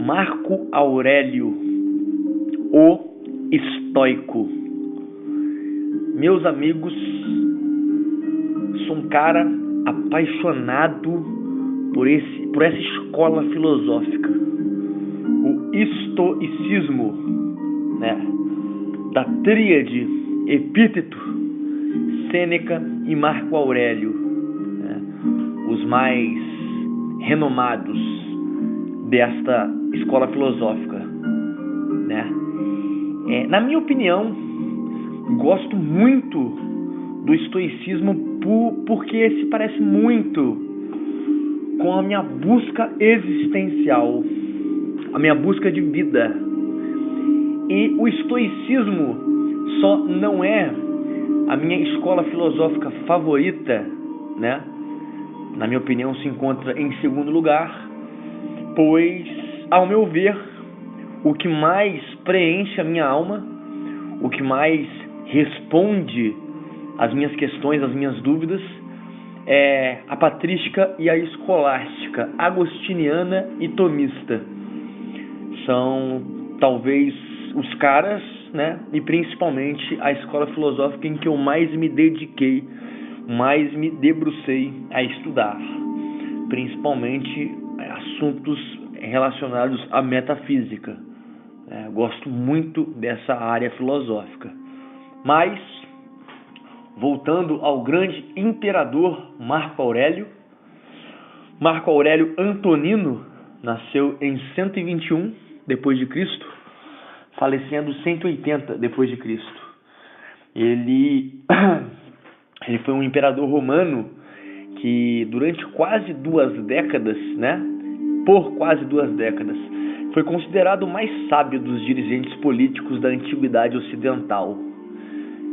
Marco Aurélio, o estoico. Meus amigos, sou um cara apaixonado por essa escola filosófica, o estoicismo, né? Da tríade Epíteto, Sêneca e Marco Aurélio, né? Os mais renomados desta escola filosófica, né? Na minha opinião, gosto muito do estoicismo porque se parece muito com a minha busca existencial, a minha busca de vida. E o estoicismo só não é a minha escola filosófica favorita, né? Na minha opinião, se encontra em segundo lugar, pois, ao meu ver, o que mais preenche a minha alma, o que mais responde às minhas questões, às minhas dúvidas, é a patrística e a escolástica, agostiniana e tomista. São talvez os caras, né? E principalmente a escola filosófica em que eu mais me dediquei, mais me debrucei a estudar, principalmente assuntos relacionados à metafísica. Gosto muito dessa área filosófica. Mas, voltando ao grande imperador Marco Aurélio Antonino nasceu em 121 depois de Cristo, falecendo 180 depois de Cristo. Ele foi um imperador romano que durante quase 2 décadas, né? Por quase 2 décadas, foi considerado o mais sábio dos dirigentes políticos da antiguidade ocidental.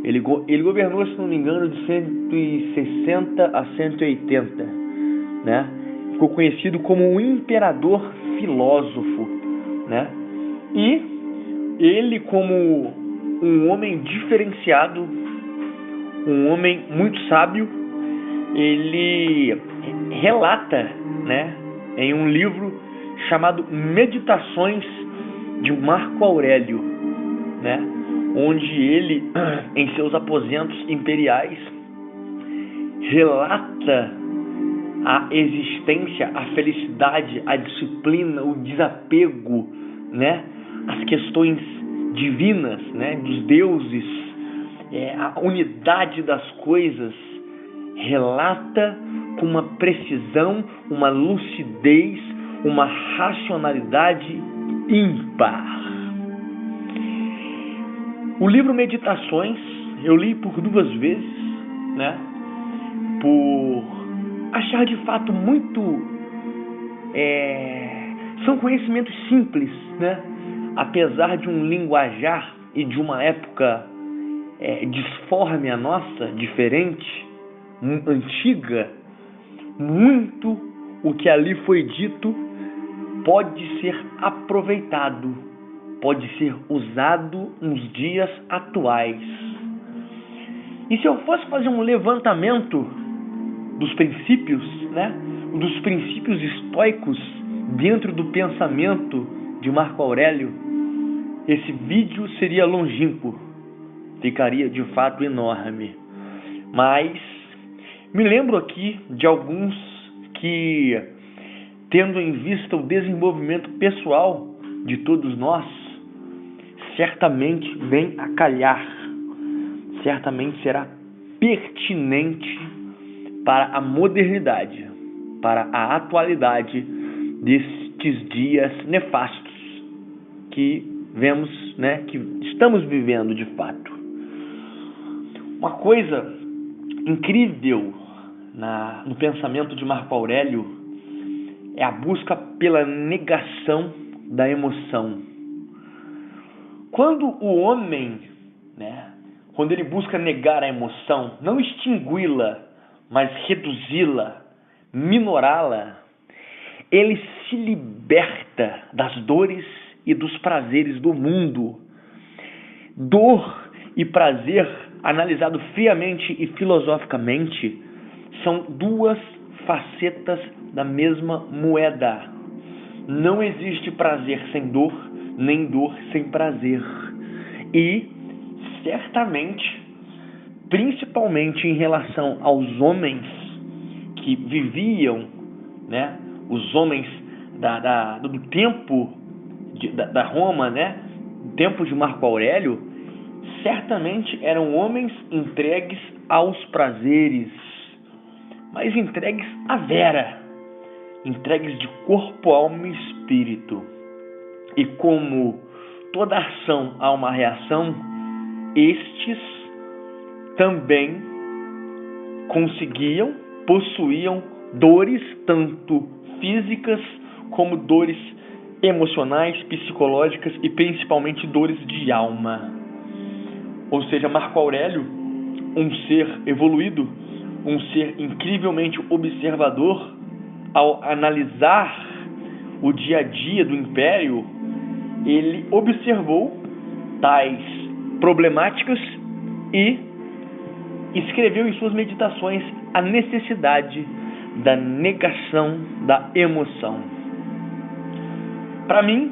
Ele governou, se não me engano, de 160 a 180, né? Ficou conhecido como um imperador filósofo, né? E ele, como um homem diferenciado, um homem muito sábio, ele relata, né, em um livro chamado Meditações de Marco Aurélio, né, onde ele, em seus aposentos imperiais, relata a existência, a felicidade, a disciplina, o desapego, né, as questões divinas, né, dos deuses, a unidade das coisas. Relata com uma precisão, uma lucidez, uma racionalidade ímpar. O livro Meditações eu li por 2 vezes, né? Por achar de fato muito... são conhecimentos simples, né? Apesar de um linguajar e de uma época disforme a nossa, diferente, antiga, muito o que ali foi dito pode ser aproveitado, pode ser usado nos dias atuais. E se eu fosse fazer um levantamento dos princípios, né, dos princípios estoicos dentro do pensamento de Marco Aurélio, esse vídeo seria longínquo, ficaria de fato enorme. Mas me lembro aqui de alguns que, tendo em vista o desenvolvimento pessoal de todos nós, certamente vem a calhar, certamente será pertinente para a modernidade, para a atualidade destes dias nefastos que vemos, né, que estamos vivendo de fato. Uma coisa incrível no pensamento de Marco Aurélio é a busca pela negação da emoção. Quando o homem, né, quando ele busca negar a emoção, não extingui-la, mas reduzi-la, minorá-la, ele se liberta das dores e dos prazeres do mundo. Dor e prazer, analisado friamente e filosoficamente, são 2 facetas da mesma moeda. não existe prazer sem dor, nem dor sem prazer. E, certamente, principalmente em relação aos homens que viviam, né, os homens do tempo da Roma, né, do tempo de Marco Aurélio, certamente eram homens entregues aos prazeres, mas entregues à vera, entregues de corpo, alma e espírito. E como toda ação há uma reação, estes também possuíam dores tanto físicas como dores emocionais, psicológicas e principalmente dores de alma. Ou seja, Marco Aurélio, um ser evoluído, um ser incrivelmente observador, ao analisar o dia a dia do Império, ele observou tais problemáticas e escreveu em suas meditações a necessidade da negação da emoção. Para mim,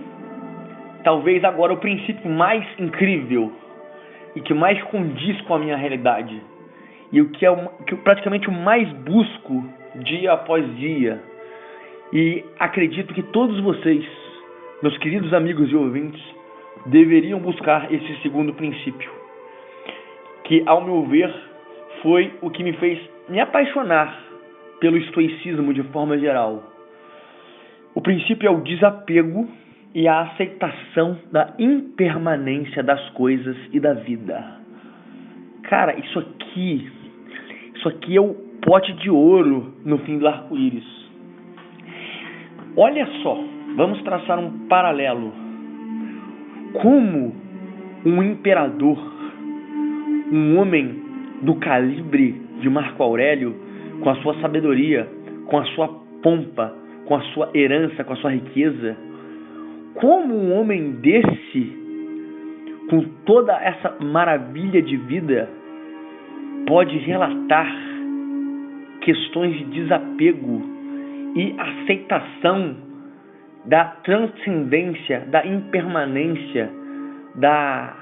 talvez agora o princípio mais incrível e que mais condiz com a minha realidade, e o que eu praticamente o mais busco dia após dia, e acredito que todos vocês, meus queridos amigos e ouvintes, deveriam buscar esse segundo princípio, que, ao meu ver, foi o que me fez me apaixonar pelo estoicismo de forma geral. O princípio é o desapego e a aceitação da impermanência das coisas e da vida. Cara, isso aqui é o pote de ouro no fim do arco-íris. Olha só, vamos traçar um paralelo. Como um imperador, um homem do calibre de Marco Aurélio, com a sua sabedoria, com a sua pompa, com a sua herança, com a sua riqueza, como um homem desse, com toda essa maravilha de vida, pode relatar questões de desapego e aceitação da transcendência, da impermanência, da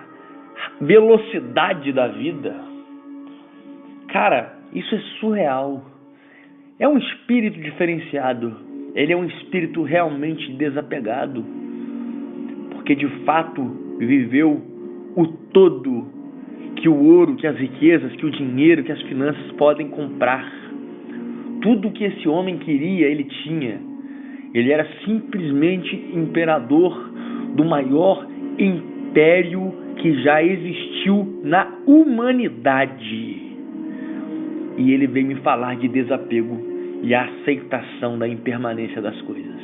velocidade da vida? Cara, isso é surreal. É um espírito diferenciado. Ele é um espírito realmente desapegado, porque de fato viveu o todo que o ouro, que as riquezas, que o dinheiro, que as finanças podem comprar. Tudo que esse homem queria, ele tinha. Ele era simplesmente imperador do maior império que já existiu na humanidade. E ele veio me falar de desapego e a aceitação da impermanência das coisas.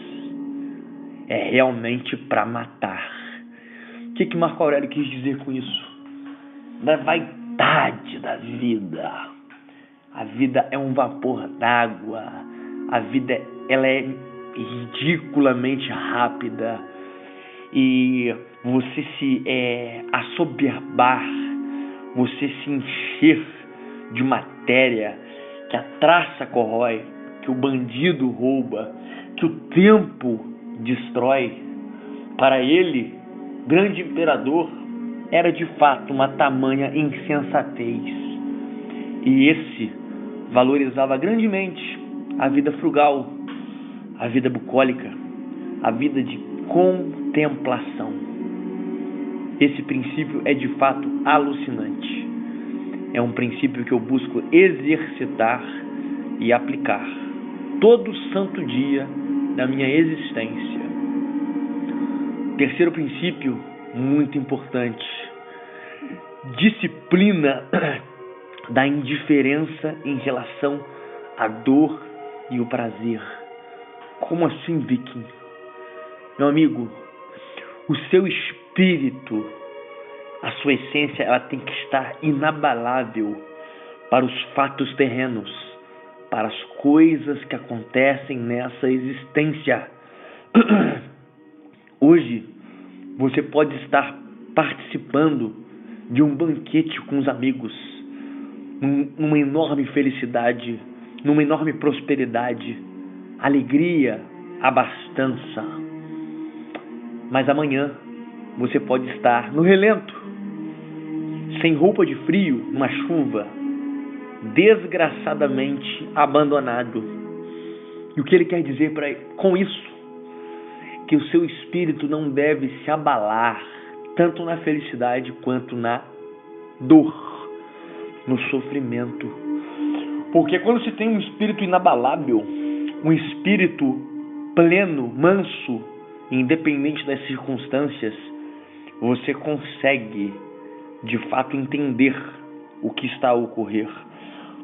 É realmente para matar. O que Marco Aurélio quis dizer com isso? Da vaidade da vida. A vida é um vapor d'água. A vida ela é ridiculamente rápida. E você se assoberbar, você se encher de matéria que a traça corrói, que o bandido rouba, que o tempo destrói. Para ele, grande imperador, era de fato uma tamanha insensatez. E esse valorizava grandemente a vida frugal, a vida bucólica, a vida de contemplação. Esse princípio é de fato alucinante. É um princípio que eu busco exercitar e aplicar todo santo dia da minha existência. Terceiro princípio, muito importante: disciplina da indiferença em relação à dor e o prazer. Como assim, Viking? Meu amigo, o seu espírito, a sua essência, ela tem que estar inabalável para os fatos terrenos, para as coisas que acontecem nessa existência. Hoje, você pode estar participando de um banquete com os amigos, numa enorme felicidade, numa enorme prosperidade, alegria, abastança. Mas amanhã você pode estar no relento, sem roupa de frio, numa chuva, desgraçadamente abandonado. E o que ele quer dizer com isso? Que o seu espírito não deve se abalar, tanto na felicidade quanto na dor, no sofrimento. Porque quando se tem um espírito inabalável, um espírito pleno, manso, independente das circunstâncias, você consegue, de fato, entender o que está a ocorrer,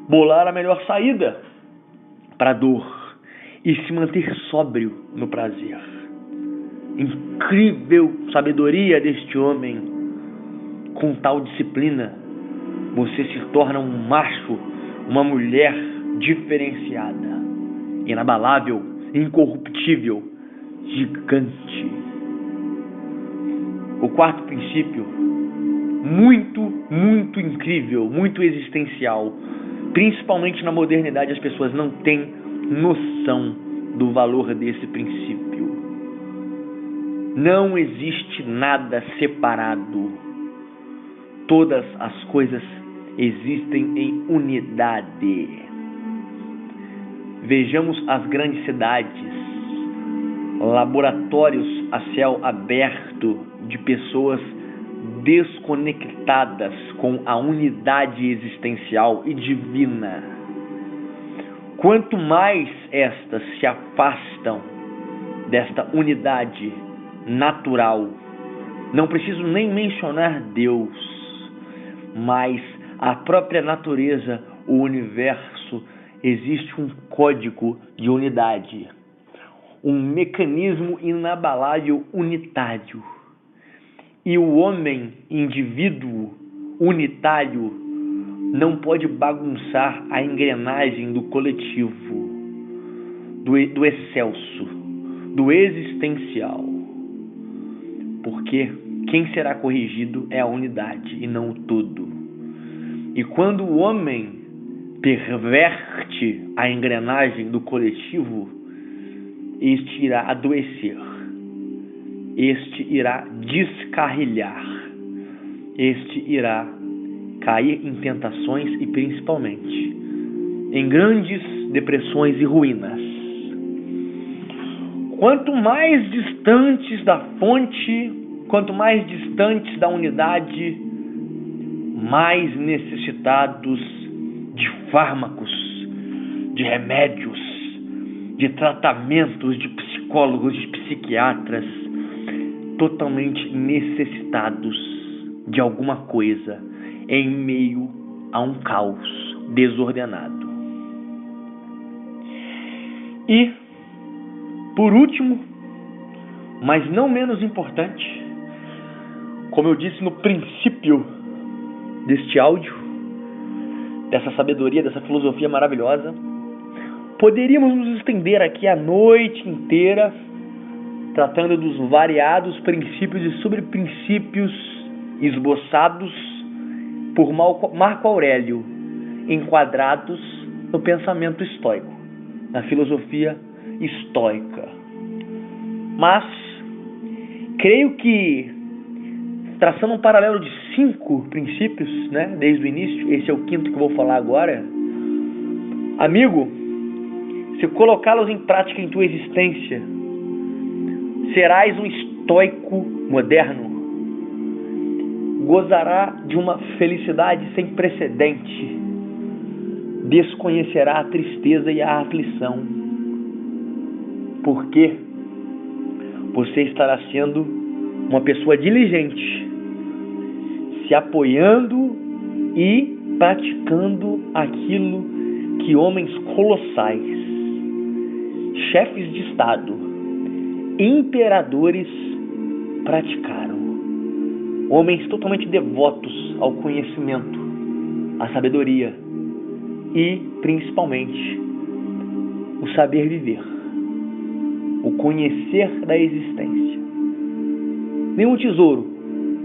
bolar a melhor saída para a dor e se manter sóbrio no prazer. Incrível sabedoria deste homem. Com tal disciplina, você se torna um macho, uma mulher diferenciada, inabalável, incorruptível, gigante. O quarto princípio, muito incrível, muito existencial. Principalmente na modernidade, as pessoas não têm noção do valor desse princípio. Não existe nada separado. Todas as coisas existem em unidade. Vejamos as grandes cidades, laboratórios a céu aberto de pessoas desconectadas com a unidade existencial e divina. Quanto mais estas se afastam desta unidade natural, não preciso nem mencionar Deus, mas a própria natureza, o universo, existe um código de unidade, um mecanismo inabalável unitário. E o homem, indivíduo unitário, não pode bagunçar a engrenagem do coletivo, do excelso, do existencial. Porque quem será corrigido é a unidade e não o todo. E quando o homem perverte a engrenagem do coletivo, este irá adoecer, este irá descarrilhar, este irá cair em tentações e principalmente em grandes depressões e ruínas. Quanto mais distantes da fonte, quanto mais distantes da unidade, mais necessitados de fármacos, de remédios, de tratamentos, de psicólogos, de psiquiatras, totalmente necessitados de alguma coisa em meio a um caos desordenado. E, por último, mas não menos importante, como eu disse no princípio deste áudio, dessa sabedoria, dessa filosofia maravilhosa, poderíamos nos estender aqui a noite inteira tratando dos variados princípios e sobreprincípios esboçados por Marco Aurélio, enquadrados no pensamento estoico, na filosofia estoica. Mas creio que, traçando um paralelo de 5 princípios, né, desde o início, esse é o 5º que eu vou falar agora, amigo, se colocá-los em prática em tua existência, serás um estoico moderno, gozará de uma felicidade sem precedente, desconhecerá a tristeza e a aflição, porque você estará sendo uma pessoa diligente, se apoiando e praticando aquilo que homens colossais, chefes de Estado, imperadores praticaram. Homens totalmente devotos ao conhecimento, à sabedoria e, principalmente, o saber viver, o conhecer da existência. Nenhum tesouro,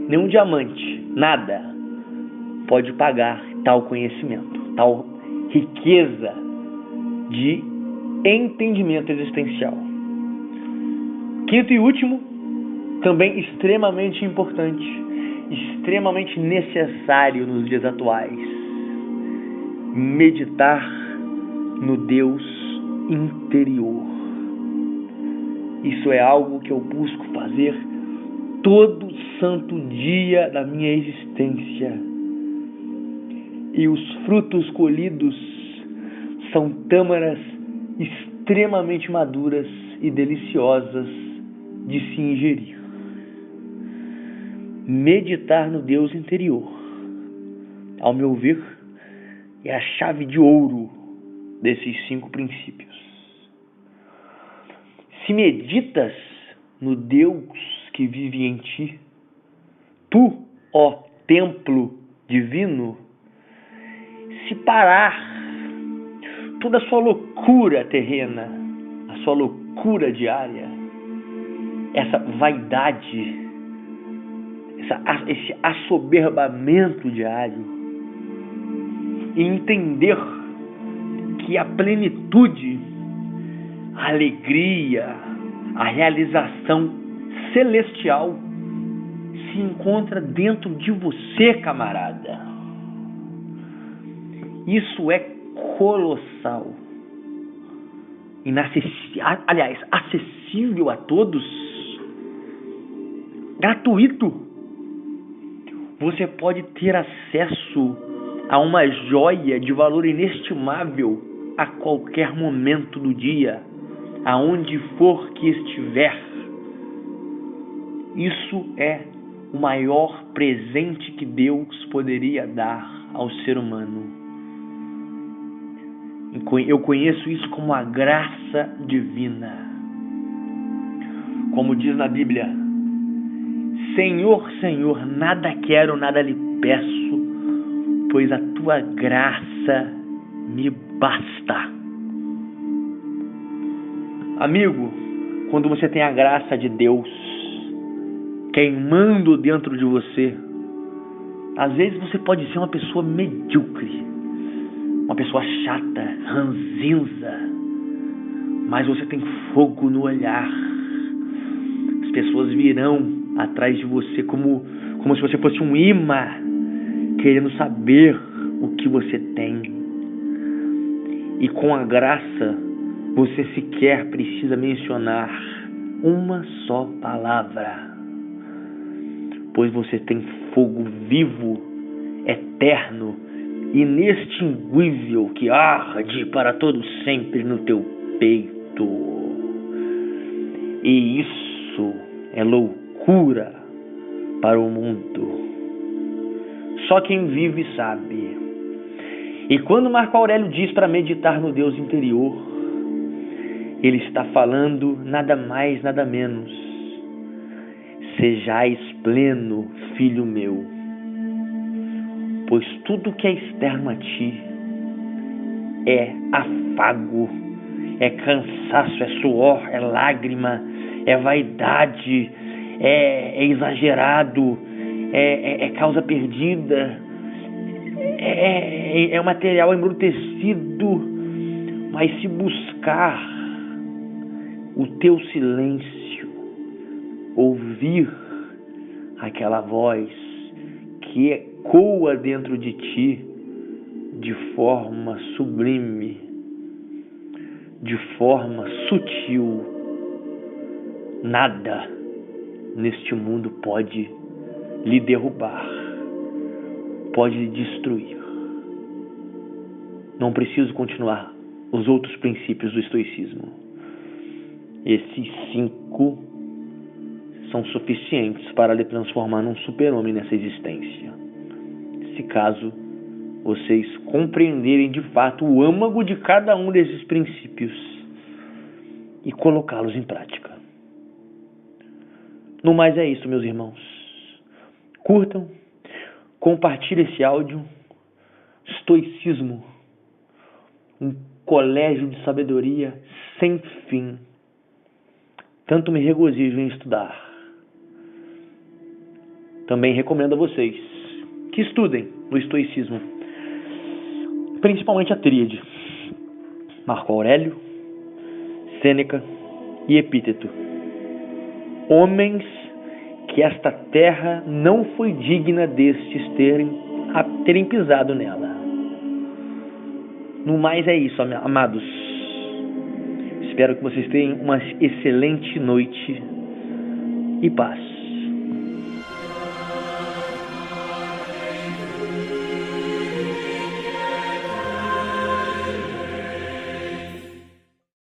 nenhum diamante, nada pode pagar tal conhecimento, tal riqueza de entendimento existencial. 5º e último, também extremamente importante, extremamente necessário nos dias atuais: meditar no Deus interior. Isso é algo que eu busco fazer todo santo dia da minha existência. E os frutos colhidos são tâmaras extremamente maduras e deliciosas de se ingerir. Meditar no Deus interior, ao meu ver, é a chave de ouro desses 5 princípios. Se meditas no Deus que vive em ti, tu, ó templo divino, se parar toda a sua loucura terrena, a sua loucura diária, essa vaidade, esse assoberbamento diário, e entender que a plenitude, a alegria, a realização celestial se encontra dentro de você, camarada. Isso é colossal, acessível a todos, gratuito. Você pode ter acesso a uma joia de valor inestimável a qualquer momento do dia, aonde for que estiver. Isso é o maior presente que Deus poderia dar ao ser humano. Eu conheço isso como a graça divina. Como diz na Bíblia: Senhor, Senhor, nada quero, nada lhe peço, pois a tua graça me basta. Amigo, quando você tem a graça de Deus queimando dentro de você, às vezes você pode ser uma pessoa medíocre, uma pessoa chata, ranzinza, mas você tem fogo no olhar. As pessoas virão atrás de você como se você fosse um imã, querendo saber o que você tem. E com a graça, você sequer precisa mencionar uma só palavra, pois você tem fogo vivo, eterno, inextinguível, que arde para todo sempre no teu peito. E isso é loucura para o mundo. Só quem vive sabe. E quando Marco Aurélio diz para meditar no Deus interior, ele está falando nada mais, nada menos: sejais pleno, filho meu, pois tudo que é externo a ti é afago, é cansaço, é suor, é lágrima, é vaidade, é exagerado, é causa perdida, é material embrutecido. Mas se buscar o teu silêncio, ouvir aquela voz que ecoa dentro de ti de forma sublime, de forma sutil, nada neste mundo pode lhe derrubar, pode lhe destruir. Não preciso continuar os outros princípios do estoicismo. Esses 5 são suficientes para lhe transformar num super-homem nessa existência, se caso vocês compreenderem de fato o âmago de cada um desses princípios e colocá-los em prática. No mais é isso, meus irmãos. Curtam, compartilhem esse áudio. Estoicismo, um colégio de sabedoria sem fim. Tanto me regozijo em estudar. Também recomendo a vocês que estudem o estoicismo, principalmente a tríade: Marco Aurélio, Sêneca e Epíteto. Homens que esta terra não foi digna destes terem pisado nela. No mais é isso, amados. Espero que vocês tenham uma excelente noite e paz.